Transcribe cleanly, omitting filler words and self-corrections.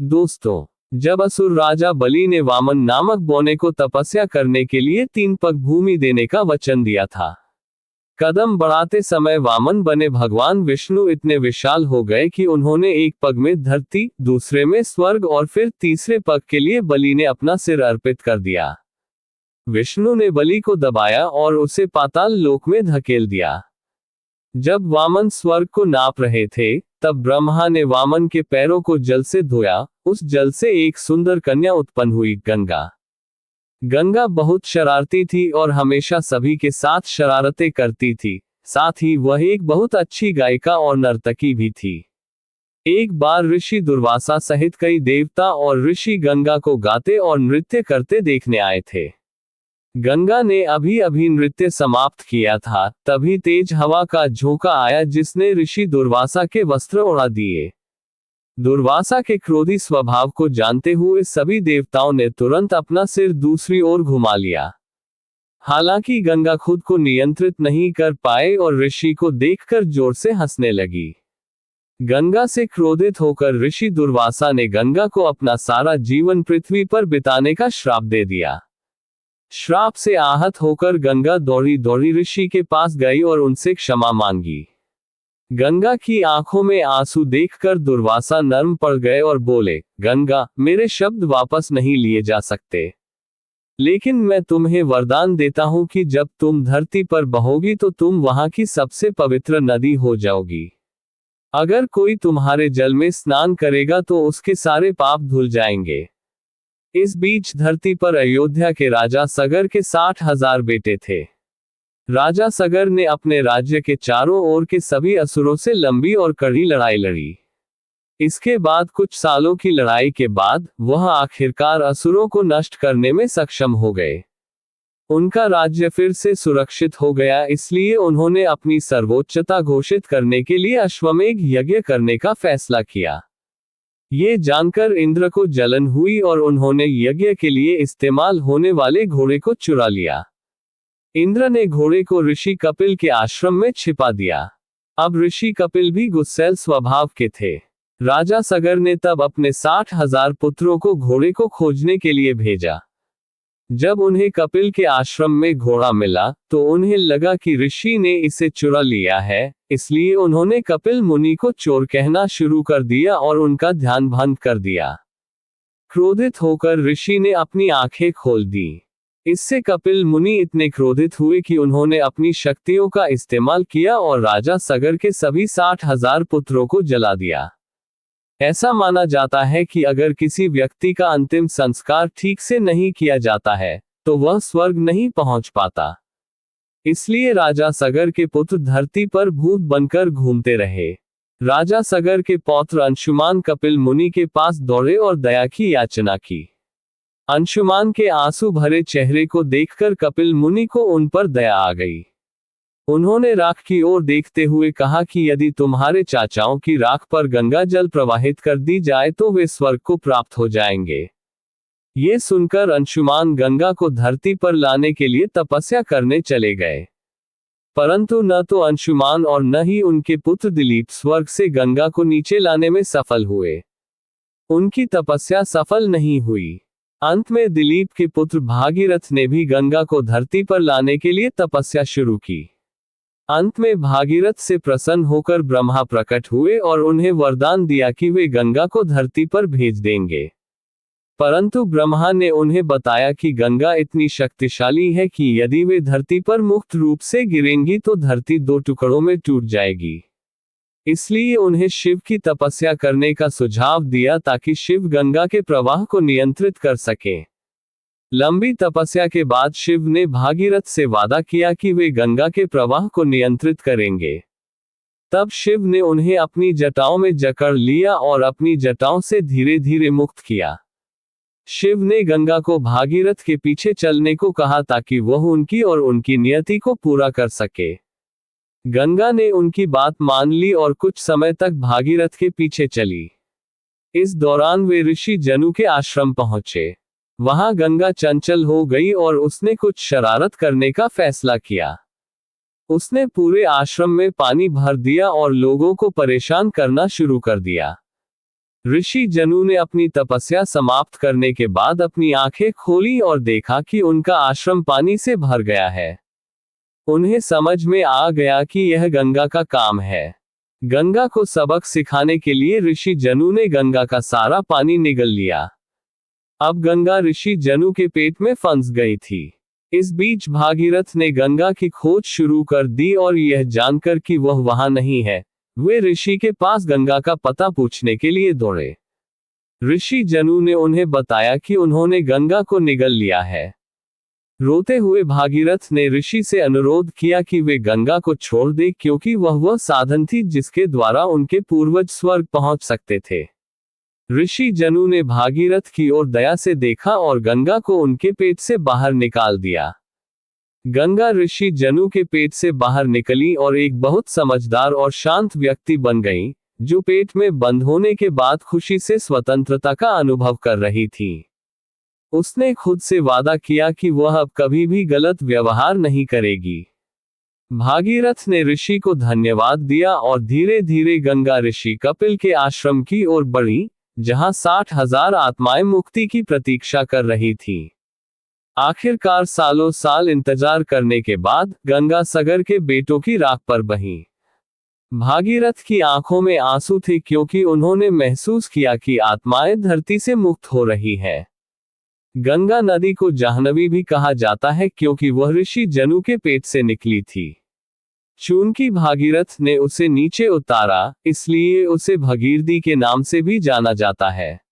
दोस्तों, जब असुर राजा बलि ने वामन नामक बौने को तपस्या करने के लिए 3 पग भूमि देने का वचन दिया था, कदम बढ़ाते समय वामन बने भगवान विष्णु इतने विशाल हो गए कि उन्होंने एक पग में धरती, दूसरे में स्वर्ग और फिर तीसरे पग के लिए बलि ने अपना सिर अर्पित कर दिया। विष्णु ने बलि को दबाया और उसे पाताल लोक में धकेल दिया। जब वामन स्वर्ग को नाप रहे थे, तब ब्रह्मा ने वामन के पैरों को जल से धोया। उस जल से एक सुंदर कन्या उत्पन्न हुई, गंगा। गंगा बहुत शरारती थी और हमेशा सभी के साथ शरारतें करती थी। साथ ही वह एक बहुत अच्छी गायिका और नर्तकी भी थी। एक बार ऋषि दुर्वासा सहित कई देवता और ऋषि गंगा को गाते और नृत्य करते देखने आए थे। गंगा ने अभी अभी नृत्य समाप्त किया था, तभी तेज हवा का झोंका आया जिसने ऋषि दुर्वासा के वस्त्र उड़ा दिए। दुर्वासा के क्रोधी स्वभाव को जानते हुए सभी देवताओं ने तुरंत अपना सिर दूसरी ओर घुमा लिया। हालांकि गंगा खुद को नियंत्रित नहीं कर पाए और ऋषि को देखकर जोर से हंसने लगी। गंगा से क्रोधित होकर ऋषि दुर्वासा ने गंगा को अपना सारा जीवन पृथ्वी पर बिताने का श्राप दे दिया। श्राप से आहत होकर गंगा दौड़ी दौड़ी ऋषि के पास गई और उनसे क्षमा मांगी। गंगा की आंखों में आंसू देखकर दुर्वासा नर्म पड़ गए और बोले, गंगा, मेरे शब्द वापस नहीं लिए जा सकते, लेकिन मैं तुम्हें वरदान देता हूं कि जब तुम धरती पर बहोगी तो तुम वहां की सबसे पवित्र नदी हो जाओगी। अगर कोई तुम्हारे जल में स्नान करेगा तो उसके सारे पाप धुल जाएंगे। इस बीच धरती पर अयोध्या के राजा सगर के 60,000 बेटे थे। राजा सगर ने अपने राज्य के चारों ओर के सभी असुरों से लंबी और कड़ी लड़ाई लड़ी। इसके बाद कुछ सालों की लड़ाई के बाद वह आखिरकार असुरों को नष्ट करने में सक्षम हो गए। उनका राज्य फिर से सुरक्षित हो गया, इसलिए उन्होंने अपनी सर्वोच्चता घोषित करने के लिए अश्वमेध यज्ञ करने का फैसला किया। ये जानकर इंद्र को जलन हुई और उन्होंने यज्ञ के लिए इस्तेमाल होने वाले घोड़े को चुरा लिया। इंद्र ने घोड़े को ऋषि कपिल के आश्रम में छिपा दिया। अब ऋषि कपिल भी गुस्सैल स्वभाव के थे। राजा सगर ने तब अपने 60,000 पुत्रों को घोड़े को खोजने के लिए भेजा। जब उन्हें कपिल के आश्रम में घोड़ा मिला तो उन्हें लगा कि ऋषि ने इसे चुरा लिया है, इसलिए उन्होंने कपिल मुनि को चोर कहना शुरू कर दिया और उनका ध्यान भंग कर दिया। क्रोधित होकर ऋषि ने अपनी आंखें खोल दी। इससे कपिल मुनि इतने क्रोधित हुए कि उन्होंने अपनी शक्तियों का इस्तेमाल किया और राजा सगर के सभी 60,000 पुत्रों को जला दिया। ऐसा माना जाता है कि अगर किसी व्यक्ति का अंतिम संस्कार ठीक से नहीं किया जाता है तो वह स्वर्ग नहीं पहुंच पाता। इसलिए राजा सगर के पुत्र धरती पर भूत बनकर घूमते रहे। राजा सगर के पौत्र अंशुमान कपिल मुनि के पास दौड़े और दया की याचना की। अंशुमान के आंसू भरे चेहरे को देखकर कपिल मुनि को उन पर दया आ गई। उन्होंने राख की ओर देखते हुए कहा कि यदि तुम्हारे चाचाओं की राख पर गंगा जल प्रवाहित कर दी जाए तो वे स्वर्ग को प्राप्त हो जाएंगे। ये सुनकर अंशुमान गंगा को धरती पर लाने के लिए तपस्या करने चले गए, परंतु न तो अंशुमान और न ही उनके पुत्र दिलीप स्वर्ग से गंगा को नीचे लाने में सफल हुए। उनकी तपस्या सफल नहीं हुई। अंत में दिलीप के पुत्र भागीरथ ने भी गंगा को धरती पर लाने के लिए तपस्या शुरू की। अंत में भागीरथ से प्रसन्न होकर ब्रह्मा प्रकट हुए और उन्हें वरदान दिया कि वे गंगा को धरती पर भेज देंगे। परंतु ब्रह्मा ने उन्हें बताया कि गंगा इतनी शक्तिशाली है कि यदि वे धरती पर मुक्त रूप से गिरेंगी तो धरती 2 टुकड़ों में टूट जाएगी। इसलिए उन्हें शिव की तपस्या करने का सुझाव दिया ताकि शिव गंगा के प्रवाह को नियंत्रित कर सकें। लंबी तपस्या के बाद शिव ने भागीरथ से वादा किया कि वे गंगा के प्रवाह को नियंत्रित करेंगे। तब शिव ने उन्हें अपनी जटाओं में जकड़ लिया और अपनी जटाओं से धीरे धीरे मुक्त किया। शिव ने गंगा को भागीरथ के पीछे चलने को कहा ताकि वह उनकी और उनकी नियति को पूरा कर सके। गंगा ने उनकी बात मान ली और कुछ समय तक भागीरथ के पीछे चली। इस दौरान वे ऋषि जनु के आश्रम पहुंचे। वहां गंगा चंचल हो गई और उसने कुछ शरारत करने का फैसला किया। उसने पूरे आश्रम में पानी भर दिया और लोगों को परेशान करना शुरू कर दिया। ऋषि जनु ने अपनी तपस्या समाप्त करने के बाद अपनी आंखें खोली और देखा कि उनका आश्रम पानी से भर गया है। उन्हें समझ में आ गया कि यह गंगा का काम है। गंगा को सबक सिखाने के लिए ऋषि जनु ने गंगा का सारा पानी निगल लिया। अब गंगा ऋषि जनु के पेट में फंस गई थी। इस बीच भागीरथ ने गंगा की खोज शुरू कर दी और यह जानकर कि वह वहां नहीं है, वे ऋषि के पास गंगा का पता पूछने के लिए दौड़े। ऋषि जनु ने उन्हें बताया कि उन्होंने गंगा को निगल लिया है। रोते हुए भागीरथ ने ऋषि से अनुरोध किया कि वे गंगा को छोड़ दे, क्योंकि वह साधन थी जिसके द्वारा उनके पूर्वज स्वर्ग पहुंच सकते थे। ऋषि जनु ने भागीरथ की ओर दया से देखा और गंगा को उनके पेट से बाहर निकाल दिया। गंगा ऋषि जनु के पेट से बाहर निकली और एक बहुत समझदार और शांत व्यक्ति बन गई, जो पेट में बंद होने के बाद खुशी से स्वतंत्रता का अनुभव कर रही थी। उसने खुद से वादा किया कि वह अब कभी भी गलत व्यवहार नहीं करेगी। भागीरथ ने ऋषि को धन्यवाद दिया और धीरे धीरे गंगा ऋषि कपिल के आश्रम की ओर बढ़ी, जहां 60,000 आत्माएं मुक्ति की प्रतीक्षा कर रही थी। आखिरकार सालों साल इंतजार करने के बाद गंगा सागर के बेटों की राख पर बही। भागीरथ की आंखों में आंसू थे, क्योंकि उन्होंने महसूस किया कि आत्माएं धरती से मुक्त हो रही है। गंगा नदी को जाह्नवी भी कहा जाता है, क्योंकि वह ऋषि जनु के पेट से निकली थी। चूंकि भागीरथ ने उसे नीचे उतारा, इसलिए उसे भगीरथी के नाम से भी जाना जाता है।